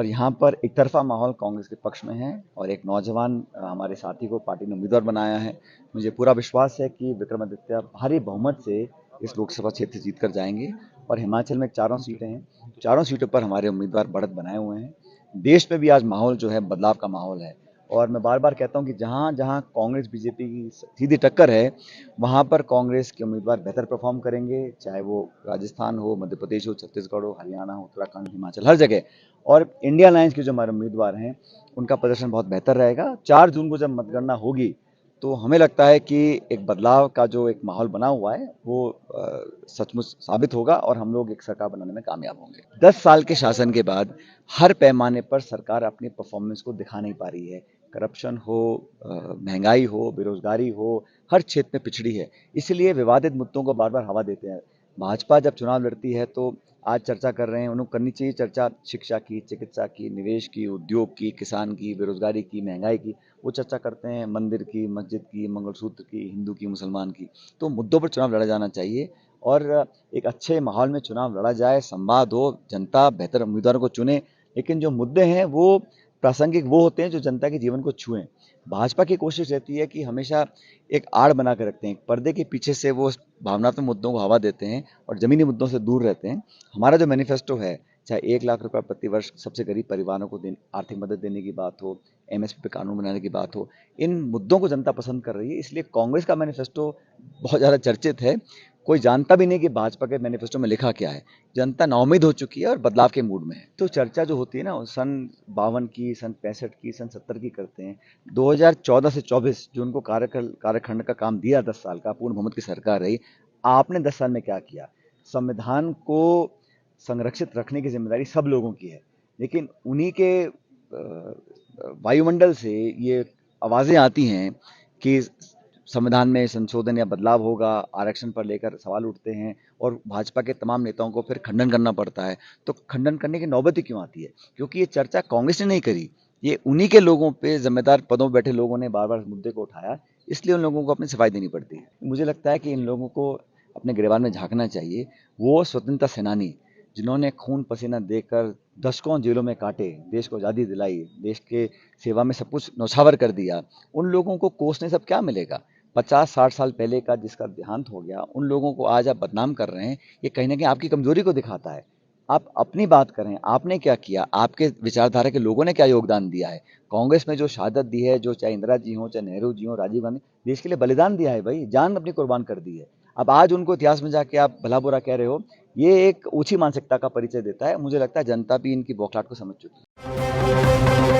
और यहाँ पर एक तरफा माहौल कांग्रेस के पक्ष में है और एक नौजवान हमारे साथी को पार्टी ने उम्मीदवार बनाया है। मुझे पूरा विश्वास है कि विक्रमादित्य भारी बहुमत से इस लोकसभा क्षेत्र जीत कर जाएंगे और हिमाचल में चारों सीटें हैं, चारों सीटों पर हमारे उम्मीदवार बढ़त बनाए हुए हैं। देश में भी आज माहौल जो है बदलाव का माहौल है और मैं बार बार कहता हूं कि जहां जहां कांग्रेस बीजेपी की सीधी टक्कर है वहां पर कांग्रेस के उम्मीदवार बेहतर परफॉर्म करेंगे, चाहे वो राजस्थान हो, मध्य प्रदेश हो, छत्तीसगढ़ हो, हरियाणा हो, उत्तराखंड, हिमाचल, हर जगह। और इंडिया अलायंस के जो हमारे उम्मीदवार हैं उनका प्रदर्शन बहुत बेहतर रहेगा। 4 जून को जब मतगणना होगी तो हमें लगता है कि एक बदलाव का जो एक माहौल बना हुआ है वो सचमुच साबित होगा और हम लोग एक सरकार बनाने में कामयाब होंगे। 10 साल के शासन के बाद हर पैमाने पर सरकार अपनी परफॉर्मेंस को दिखा नहीं पा रही है। करप्शन हो, महंगाई हो, बेरोजगारी हो, हर क्षेत्र में पिछड़ी है। इसलिए विवादित मुद्दों को बार बार हवा देते हैं। भाजपा जब चुनाव लड़ती है तो आज चर्चा कर रहे हैं, उन्हें करनी चाहिए चर्चा शिक्षा की, चिकित्सा की, निवेश की, उद्योग की, किसान की, बेरोजगारी की, महंगाई की। वो चर्चा करते हैं मंदिर की, मस्जिद की, मंगलसूत्र की, हिंदू की, मुसलमान की। तो मुद्दों पर चुनाव लड़ा जाना चाहिए और एक अच्छे माहौल में चुनाव लड़ा जाए, संवाद हो, जनता बेहतर उम्मीदवारों को चुने। लेकिन जो मुद्दे हैं वो प्रासंगिक वो होते हैं जो जनता के जीवन को छुएं। भाजपा की कोशिश रहती है कि हमेशा एक आड़ बना कर रखते हैं, पर्दे के पीछे से वो भावनात्मक मुद्दों को हवा देते हैं और जमीनी मुद्दों से दूर रहते हैं। हमारा जो मैनिफेस्टो है, चाहे 1 लाख रुपए प्रति वर्ष सबसे गरीब परिवारों को आर्थिक मदद देने की बात हो, एमएसपी पे कानून बनाने की बात हो, इन मुद्दों को जनता पसंद कर रही है। इसलिए कांग्रेस का मैनिफेस्टो बहुत ज़्यादा चर्चित है। कोई जानता भी नहीं कि भाजपा के मैनिफेस्टो में लिखा क्या है। जनता नाउम्मीद हो चुकी है और बदलाव के मूड में है। तो चर्चा जो होती है ना, सन 52 की, सन 65 की, सन 70 की करते हैं। 2014 से 24 जो उनको कार्यखंड का काम दिया, 10 साल का पूर्ण बहुमत की सरकार रही। आपने 10 साल में क्या किया? संविधान को संरक्षित रखने की जिम्मेदारी सब लोगों की है, लेकिन उन्हीं के वायुमंडल से ये आवाज़ें आती हैं कि संविधान में संशोधन या बदलाव होगा, आरक्षण पर लेकर सवाल उठते हैं और भाजपा के तमाम नेताओं को फिर खंडन करना पड़ता है। तो खंडन करने की नौबत ही क्यों आती है? क्योंकि ये चर्चा कांग्रेस ने नहीं करी, ये उन्हीं के लोगों पे, जिम्मेदार पदों पर बैठे लोगों ने बार बार मुद्दे को उठाया, इसलिए उन लोगों को अपनी सफाई देनी पड़ती है। मुझे लगता है कि इन लोगों को अपने गिरबान में झांकना चाहिए। वो स्वतंत्रता सेनानी जिन्होंने खून पसीना देकर दशकों जेलों में काटे, देश को आज़ादी दिलाई, देश के सेवा में सब कुछ न्यौछावर कर दिया, उन लोगों को कोसने से अब क्या मिलेगा? 50-60 साल पहले का जिसका देहांत हो गया, उन लोगों को आज आप बदनाम कर रहे हैं। ये कहीं ना कहीं आपकी कमजोरी को दिखाता है। आप अपनी बात करें, आपने क्या किया, आपके विचारधारा के लोगों ने क्या योगदान दिया है? कांग्रेस में जो शहादत दी है, जो चाहे इंदिरा जी हो, चाहे नेहरू जी हो, राजीव गांधी, देश के लिए बलिदान दिया है भाई, जान अपनी कुर्बान कर दी है। अब आज उनको इतिहास में जाके आप भला बुरा कह रहे हो, ये एक ऊंची मानसिकता का परिचय देता है। मुझे लगता है जनता भी इनकी बौखलाहट को समझ चुकी है।